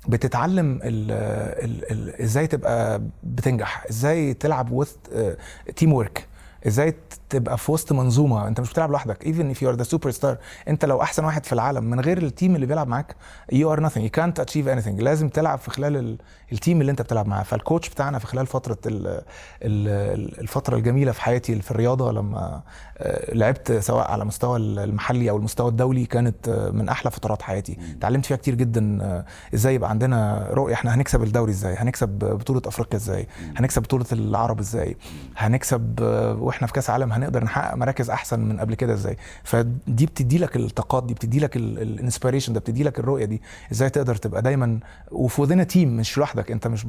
بتتعلم ازاي تبقى بتنجح، ازاي تلعب وسط تيم ورك، ازاي تبقى في وسط منظومه. انت مش بتلعب لوحدك. even if you are the superstar، انت لو احسن واحد في العالم من غير التيم اللي بيلعب معاك you are nothing، you can't achieve anything. لازم تلعب في خلال التيم اللي انت بتلعب معاه. فالكوتش بتاعنا في خلال فتره الفتره الجميله في حياتي في الرياضه لما لعبت سواء على مستوى المحلي او المستوى الدولي، كانت من احلى فترات حياتي. اتعلمت فيها كتير جدا. ازاي يبقى عندنا رؤيه، احنا هنكسب الدوري ازاي، هنكسب بطوله افريقيا ازاي، هنكسب بطوله العرب ازاي، هنكسب واحنا في كاس عالم هنقدر نحقق مراكز احسن من قبل كده ازاي. فدي بتدي لك الطاقات دي، بتدي لك الانسبيريشن ده، بتدي لك الرؤيه دي، ازاي تقدر تبقى دايما وفي وذنا تيم مش لوحدك. انت مش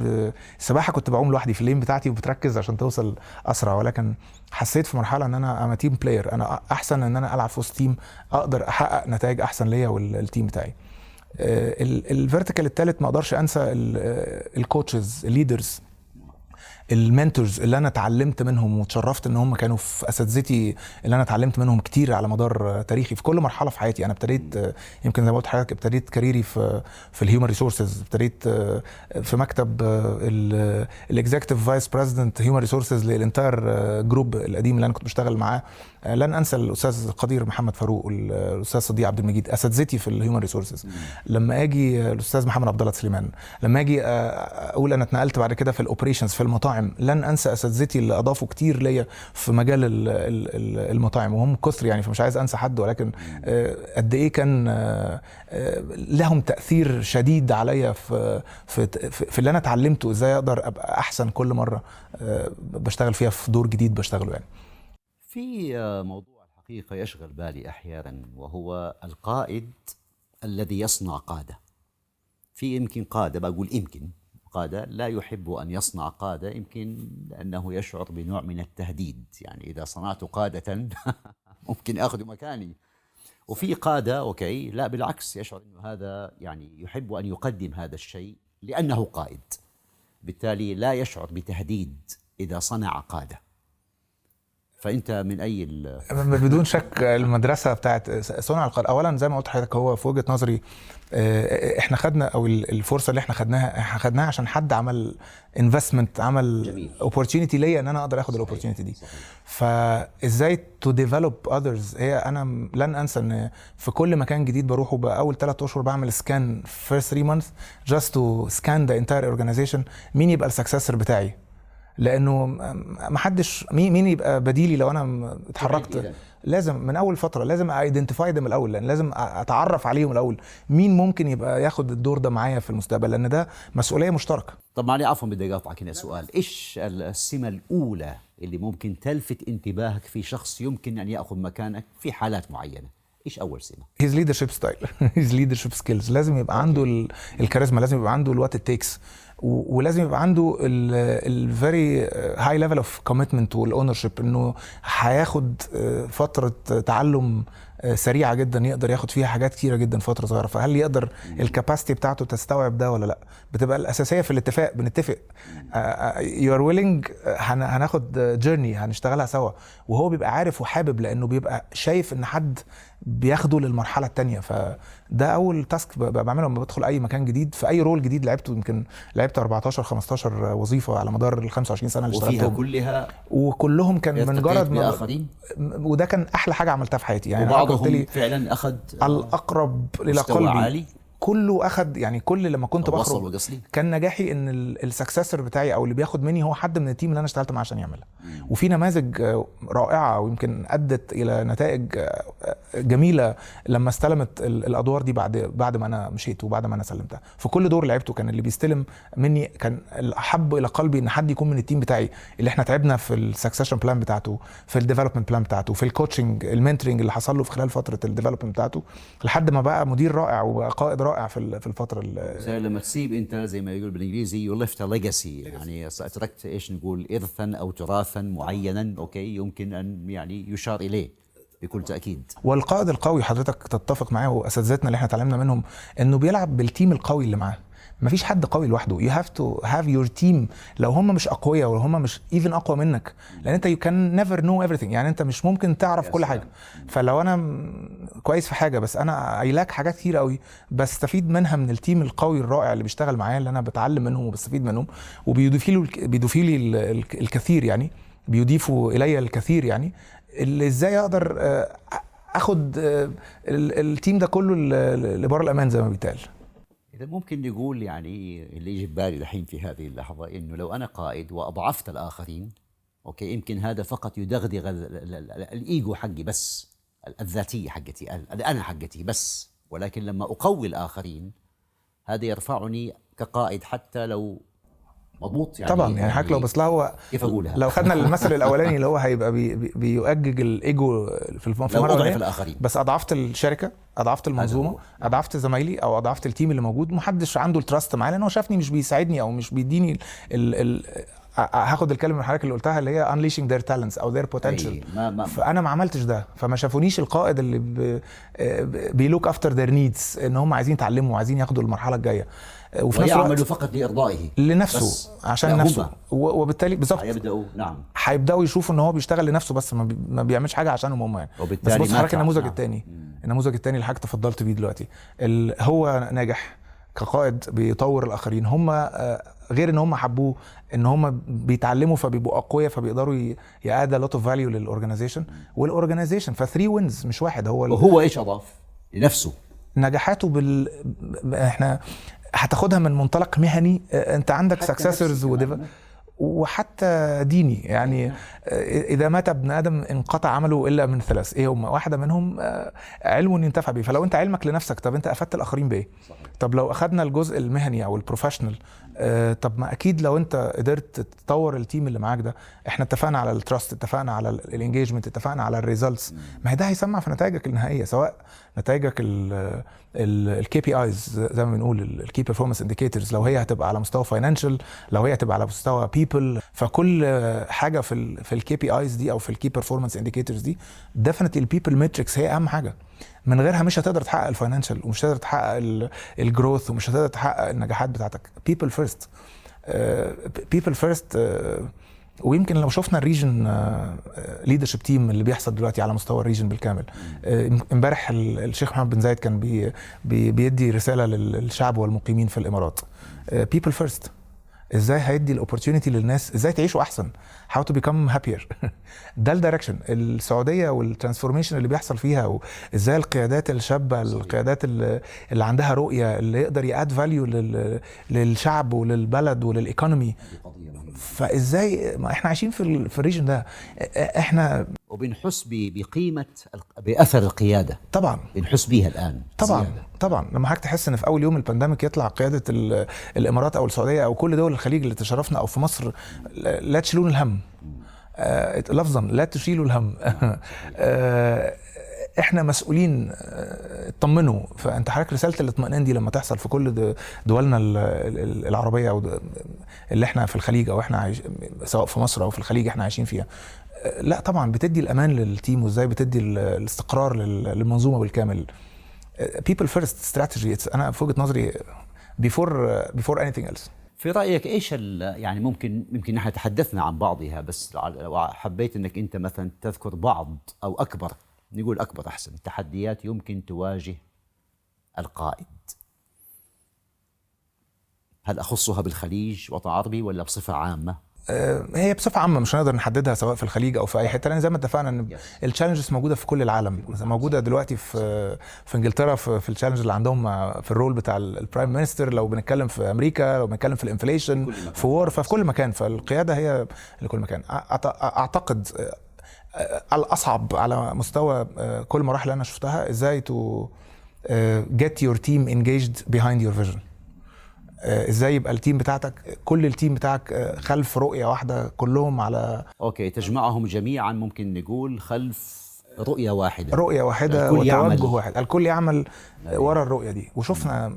السباحه كنت بعوم لوحدي في اللين بتاعتي وبتركز عشان توصل اسرع، ولكن حسيت في مرحله ان انا تيم بلاير. انا احسن ان انا العب في وسط تيم اقدر احقق نتائج احسن ليا والتيم بتاعي. الفيرتيكال الثالث ما اقدرش انسى الكوتشز، الليدرز، المنتورز اللي انا اتعلمت منهم وتشرفت ان هم كانوا في اساتذتي اللي انا اتعلمت منهم كتير على مدار تاريخي في كل مرحله في حياتي. انا ابتديت يمكن زي ما قلت لحضرتك ابتديت كاريري في الهيومن ريسورسز، ابتديت في مكتب الاكزيكتيف فايس بريزيدنت هيومن ريسورسز للانتاير جروب القديم اللي انا كنت بشتغل معاه. لن انسى الاستاذ القدير محمد فاروق والاستاذ صديق عبد المجيد، اساتذتي في الهيومن ريسورسز. لما اجي الاستاذ محمد عبد الله سليمان، لما اجي اقول انا اتنقلت بعد كده في الاوبريشنز في المطاعم، لن انسى اساتذتي اللي اضافوا كتير ليا في مجال المطاعم وهم كثر يعني، فمش عايز انسى حد، ولكن قد ايه كان لهم تاثير شديد عليا في اللي انا اتعلمته، ازاي اقدر ابقى احسن كل مره بشتغل فيها في دور جديد بشتغله يعني. في موضوع الحقيقة يشغل بالي أحيانا، وهو القائد الذي يصنع قادة. في يمكن قادة، بقول يمكن قادة لا يحب أن يصنع قادة، يمكن لأنه يشعر بنوع من التهديد، يعني إذا صنعت قادة ممكن أخذ مكاني. وفي قادة أوكي لا بالعكس، يشعر أنه هذا يعني يحب أن يقدم هذا الشيء لأنه قائد، بالتالي لا يشعر بتهديد إذا صنع قادة. فانت من اي بدون شك المدرسه بتاعت صنع القادة اولا زي ما قلت لحضرتك، هو في وجهه نظري احنا خدنا او الفرصه اللي احنا خدناها عشان حد عمل انفستمنت، عمل اوبورتيونيتي ليا ان انا اقدر اخد الاوبورتيونيتي دي. فازاي تو ديفلوب اذرز، هي انا لن انسى ان في كل مكان جديد بروحه باول 3 اشهر بعمل سكان first 3 months just to scan the entire organization، مين يبقى السكسسور بتاعي، لانه ما حدش مين يبقى بديلي لو انا اتحركت. لازم من اول فتره لازم ايدنتيفاي ده من الاول، لان لازم اتعرف عليهم الاول مين ممكن يبقى ياخد الدور ده معايا في المستقبل، لان ده مسؤوليه مشتركه. طب معلي عفوا بدي اقاطعك هنا سؤال، ايش السمه الاولى اللي ممكن تلفت انتباهك في شخص يمكن ان ياخذ مكانك في حالات معينه؟ ايش اول سمه؟ his leadership style his leadership skills. لازم يبقى عنده الكاريزما، لازم يبقى عنده الوات it takes، ولازم يبقى عنده ال very high level of commitment والownership، انه هياخد فتره تعلم سريعه جدا يقدر ياخد فيها حاجات كتيره جدا فتره صغيره. فهل يقدر الكاباسيتي بتاعته تستوعب ده ولا لا؟ بتبقى الاساسيه في الاتفاق، بنتفق you are willing، هناخد جيرني هنشتغلها سوا، وهو بيبقى عارف وحابب لانه بيبقى شايف ان حد بياخده للمرحله الثانيه. فده اول تاسك بعمله لما بدخل اي مكان جديد في اي رول جديد. لعبته يمكن لعبت 14 15 وظيفه على مدار ال 25 سنه اللي اشتغلتهم، كلها وكلهم كان من جرد بآخرين. وده كان احلى حاجه عملتها في حياتي يعني. وبعضهم فعلا اخذ الاقرب الى قلبي، كله اخد يعني. كل لما كنت بخرج كان نجاحي ان السكسسور بتاعي او اللي بياخد مني هو حد من التيم اللي انا اشتغلت معاه عشان يعملها. وفي نماذج رائعه ويمكن ادت الى نتائج جميله لما استلمت الادوار دي بعد ما انا مشيت وبعد ما انا سلمتها. في كل دور لعبته كان اللي بيستلم مني كان الاحب الى قلبي ان حد يكون من التيم بتاعي اللي احنا تعبنا في السكسيشن بلان بتاعته، في الديفلوبمنت بلان بتاعته، في الكوتشنج المنتورنج اللي حصل له في خلال فتره الديفلوبمنت بتاعته، لحد ما بقى مدير رائع وبقى قائد رائع في الفتره لما تسيب انت زي ما يقول بالانجليزي you left a legacy، يعني تركت ايش نقول ارثا او تراثا معينا اوكي يمكن ان يعني يشار اليه بكل تاكيد. والقائد القوي حضرتك تتفق معاه واساتذتنا اللي احنا اتعلمنا منهم انه بيلعب بالتيم القوي اللي معاه. مفيش حد قوي لوحده. you have to have your team. لو هم مش اقوياء ولو هم مش even اقوى منك، لان انت you can never know everything، يعني انت مش ممكن تعرف كل حاجه. فلو انا كويس في حاجه بس انا ايلاك حاجات كتير قوي بستفيد منها من التيم القوي الرائع اللي بيشتغل معايا، اللي انا بتعلم منهم وبستفيد منهم وبيضيفوا لي الكثير، يعني بيضيفوا الي الكثير، يعني اللي ازاي اقدر اخد التيم ده كله لبر الامان زي ما بيتقال. إذا ممكن نقول يعني اللي يجي في بالي الحين في هذه اللحظة إنه لو أنا قائد وأضعفت الآخرين أوكي يمكن هذا فقط يدغدغ الإيجو حقي بس، الذاتية حقتي الأنا حقتي بس، ولكن لما أقوي الآخرين هذا يرفعني كقائد حتى لو مضبوط. يعني طبعا يعني حضرتك لو بس هو كيف أقولها، لو خدنا المثل الأولاني اللي هو هيبقى بيؤجج الإيجو في لو أضعف الآخرين، بس أضعفت الشركة، أضعفت المنظومة، أضعفت زمايلي أو أضعفت التيم اللي موجود، محدش عنده التراست معايا لأنه شافني مش بيساعدني أو مش بيديني هاخد الكلمه من حضرتك اللي قلتها اللي هي unleashing their talents او their potential. فانا ما عملتش ده، فما شافونيش القائد اللي بيلوك افتر their needs، ان هم عايزين يتعلموا وعايزين ياخدوا المرحله الجايه، وفي نفس الوقت فقط لارضائه لنفسه عشان نفسه، وبالتالي بالظبط هيبداوا يشوفوا ان هو بيشتغل لنفسه بس ما بيعملش حاجه عشانهم هم يعني. بس بص حضرتك النموذج الثاني، النموذج الثاني اللي حضرتك تفضلت بيه دلوقتي، هو ناجح كقائد بيطور الاخرين. هم غير ان هم حبوه ان هم بيتعلموا فبيبقوا اقوياء فبيقدروا ياد لوت اوف فاليو للاورجنايزيشن والأورجنايزيشن. ف3 وينز مش واحد. وهو ايش اضاف لنفسه؟ نجاحاته احنا هتاخدها من منطلق مهني، انت عندك سكسسورز وحتى ديني، يعني اذا مات ابن ادم انقطع عمله الا من ثلاث. ايه هم؟ واحده منهم علم ينتفع به. فلو انت علمك لنفسك، طب انت افدت الاخرين بايه؟ طب لو اخذنا الجزء المهني او البروفيشنال، طب ما اكيد لو انت قدرت تطور التيم اللي معاك ده، احنا اتفقنا على التراست، اتفقنا على الانجيجمنت، اتفقنا على الريزلتس، ما هي ده هيسمع في نتائجك النهائيه، سواء نتائجك الكي بي ايز زي ما بنقول الكي بيرفورمانس انديكيتورز، لو هي هتبقى على مستوى فاينانشال، لو هي هتبقى على مستوى بيبل. فكل حاجه في الكي بي ايز دي او في الكي بيرفورمانس انديكيتورز دي ديفينتلي البيبل ماتريكس هي اهم حاجه. من غيرها مش هتقدر تحقق الفاينانشال ومش هتقدر تحقق الجروث ومش هتقدر تحقق النجاحات بتاعتك. people first people first. ويمكن لو شفنا الريجن ليدرشيب تيم اللي بيحصل دلوقتي على مستوى الريجن بالكامل، امبارح الشيخ محمد بن زايد كان بيدي رسالة للشعب والمقيمين في الإمارات. people first. ازاي هيدي الاوبورتيونيتي للناس ازاي تعيشوا احسن، how to become happier. ده الدايركشن السعوديه والترانسفورميشن اللي بيحصل فيها، وازاي القيادات الشابه، القيادات اللي عندها رؤيه، اللي يقدر ياد فاليو للشعب وللبلد وللايكونومي. فازاي ما احنا عايشين في الريجن ده، احنا وبنحس بقيمه باثر القياده. طبعا بنحس بيها الان طبعا لما حضرتك تحس ان في اول يوم البانديميك يطلع قياده الامارات او السعوديه او كل دول الخليج اللي تشرفنا او في مصر، لا تشيلون الهم، لفظا لا تشيلوا الهم. احنا مسؤولين، اطمنوا. فانت حضرتك رساله الاطمئنان دي لما تحصل في كل دولنا العربيه او اللي احنا في الخليج او احنا سواء في مصر او في الخليج احنا عايشين فيها، لا طبعا بتدي الامان للتيم، وازاي بتدي الاستقرار للمنظومه بالكامل. people first strategy. انا في وجهه نظري before anything else. في رايك ايش يعني ممكن نحن تحدثنا عن بعضها، بس لو حبيت انك انت مثلا تذكر بعض او اكبر، نقول اكبر احسن، تحديات يمكن تواجه القائد، هل اخصها بالخليج وطن عربي ولا بصفه عامه؟ هي بصفه عامه مش هنقدر نحددها سواء في الخليج او في اي حته، لان زي ما اتفقنا ان التشالنجز موجوده في كل العالم. موجوده دلوقتي في انجلترا في التشالنج اللي عندهم في الرول بتاع البرايم مينستر، لو بنتكلم في امريكا، لو بنتكلم في الانفليشن، في وور، ففي كل مكان. فالقياده هي لكل مكان. اعتقد الاصعب على مستوى كل المراحل اللي انا شفتها ازاي to get your team engaged behind your vision. ازاي يبقى التيم بتاعتك، كل التيم بتاعك خلف رؤية واحدة، كلهم على اوكي، تجمعهم جميعا، ممكن نقول خلف رؤية واحدة، رؤية واحدة الكل يعمل. وتوجه واحد، الكل يعمل ورا الرؤية دي. وشفنا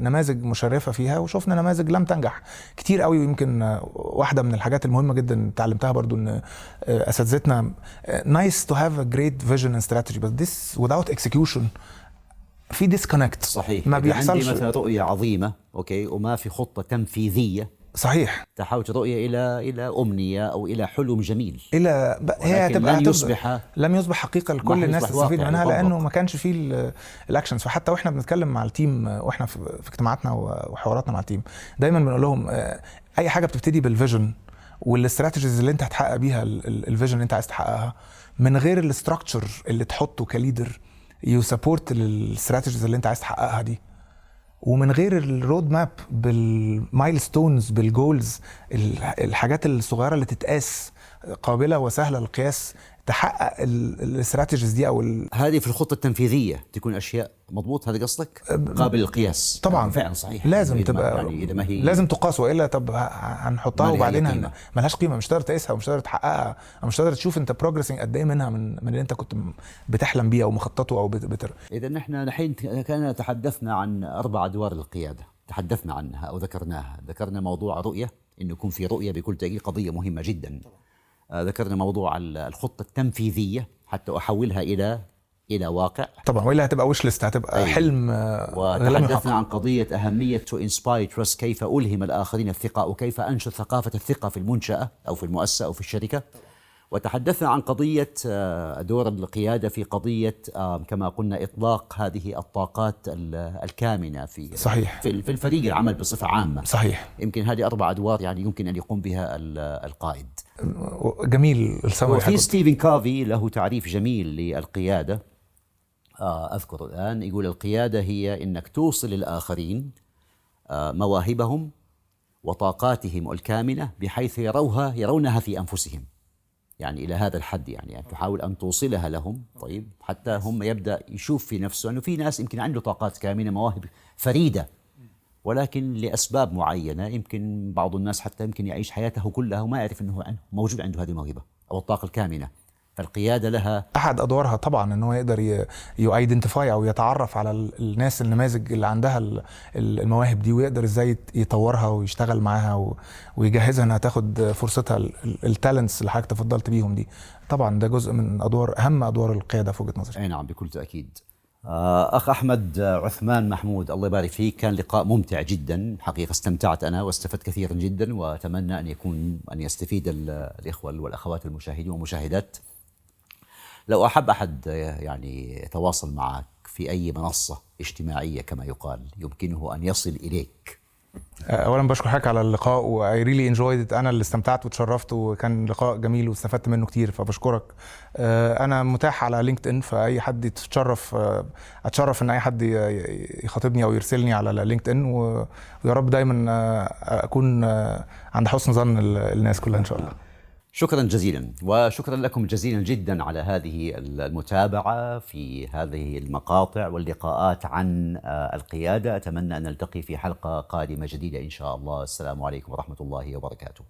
نماذج مشرفة فيها، وشفنا نماذج لم تنجح كتير قوي. ويمكن واحدة من الحاجات المهمة جدا تعلمتها برضو ان اساتذتنا nice to have a great vision and strategy but this without execution في disconnect. صحيح. ما إذا بيحصلش. عندي مثلا رؤية عظيمة أوكي وما في خطة تنفيذية، صحيح. تحولت رؤية إلى أمنية أو إلى حلم جميل، هي هتبقى لم يصبح حقيقة لكل الناس تستفيد منها، لأنه ما كانش فيه الأكشنز. فحتى وإحنا بنتكلم مع التيم، وإحنا في اجتماعاتنا وحواراتنا مع التيم، دايما بنقول لهم أي حاجة بتبتدي بالفيجن والاستراتيجيز اللي أنت هتحقق بيها الفيجن اللي أنت عايز تحققها، من غير الاستراكشر اللي تحطه كليدر يو سبورت الاستراتيجيز اللي أنت عايز تحققها دي، ومن غير الرود ماب بالمايلستونز بالجولز، الحاجات الصغيره اللي تتقاس قابله وسهله للقياس، تحقق الاستراتيجيز دي او هذه في الخطه التنفيذيه تكون اشياء مضبوط. هذا قصدك قابل للقياس طبعا. يعني فعلا صحيح. لازم تبقى يعني إذا ما هي لازم تقاس، والا طب هنحطها وبعدين ملهاش قيمه، مش هتقدر تقيسها ومش هتقدر تحققها، مش هتقدر تشوف انت بروجريسنج قد ايه منها من اللي انت كنت بتحلم بيه او مخططه او اذا نحن الحين كان تحدثنا عن 4 أدوار القياده، تحدثنا عنها او ذكرنا موضوع رؤيه، انه يكون في رؤيه بكل تاكيد قضيه مهمه جدا. ذكرنا موضوع الخطه التنفيذيه حتى احولها الى واقع طبعا، والا هتبقى ويش ليست، هتبقى حلم. وتحدثنا عن قضيه اهميه تو انسباير تراست، كيف الهم الاخرين الثقه وكيف انشر ثقافه الثقه في المنشاه او في المؤسسه او في الشركه. وتحدثنا عن قضيه دور القياده في قضيه كما قلنا اطلاق هذه الطاقات الكامنه في صحيح في الفريق العمل بصفه عامه. صحيح. يمكن هذه 4 أدوار يعني يمكن ان يقوم بها القائد. جميل السمري. وفي ستيفن كوفي له تعريف جميل للقياده، اذكر الان، يقول القياده هي انك توصل للاخرين مواهبهم وطاقاتهم الكامنه بحيث يرونها في انفسهم. يعني إلى هذا الحد، يعني تحاول أن توصلها لهم، طيب حتى هم يبدأ يشوف في نفسه أنه في ناس يمكن عنده طاقات كامنة، مواهب فريدة، ولكن لأسباب معينة يمكن بعض الناس حتى يمكن يعيش حياته كلها وما يعرف أنه موجود عنده هذه الموهبة أو الطاقة الكامنة. فالقيادة لها أحد أدوارها طبعا أنه يقدر يايدنتيفاي أو يتعرف على الناس النماذج اللي عندها المواهب دي، ويقدر إزاي يطورها ويشتغل معاها ويجهزها أنها تاخد فرصتها، التالنتس اللي حضرتك تفضلت بيهم دي. طبعا ده جزء من أهم أدوار القيادة في وجهة نظري. أي نعم بكل تأكيد. أخ أحمد عثمان محمود، الله يبارك فيك، كان لقاء ممتع جدا حقيقة، استمتعت أنا واستفدت كثيرا جدا، وأتمنى أن يستفيد الإخوة والأخوات المشاهدين والمشاهدات. لو أحب أحد يعني يتواصل معك في أي منصة اجتماعية كما يقال، يمكنه أن يصل إليك. أولا بشكر حضرتك على اللقاء، و I really enjoyed it. أنا اللي استمتعت وتشرفت، وكان لقاء جميل واستفدت منه كتير، فبشكرك. أنا متاح على لينكد إن، فأي حد يتشرف أتشرف إن أي حد يخاطبني أو يرسلني على لينكد إن، ويا رب دايما أكون عند حسن ظن الناس كلها إن شاء الله. شكرا جزيلا، وشكرا لكم جزيلا جدا على هذه المتابعة في هذه المقاطع واللقاءات عن القيادة. أتمنى أن نلتقي في حلقة قادمة جديدة إن شاء الله. السلام عليكم ورحمة الله وبركاته.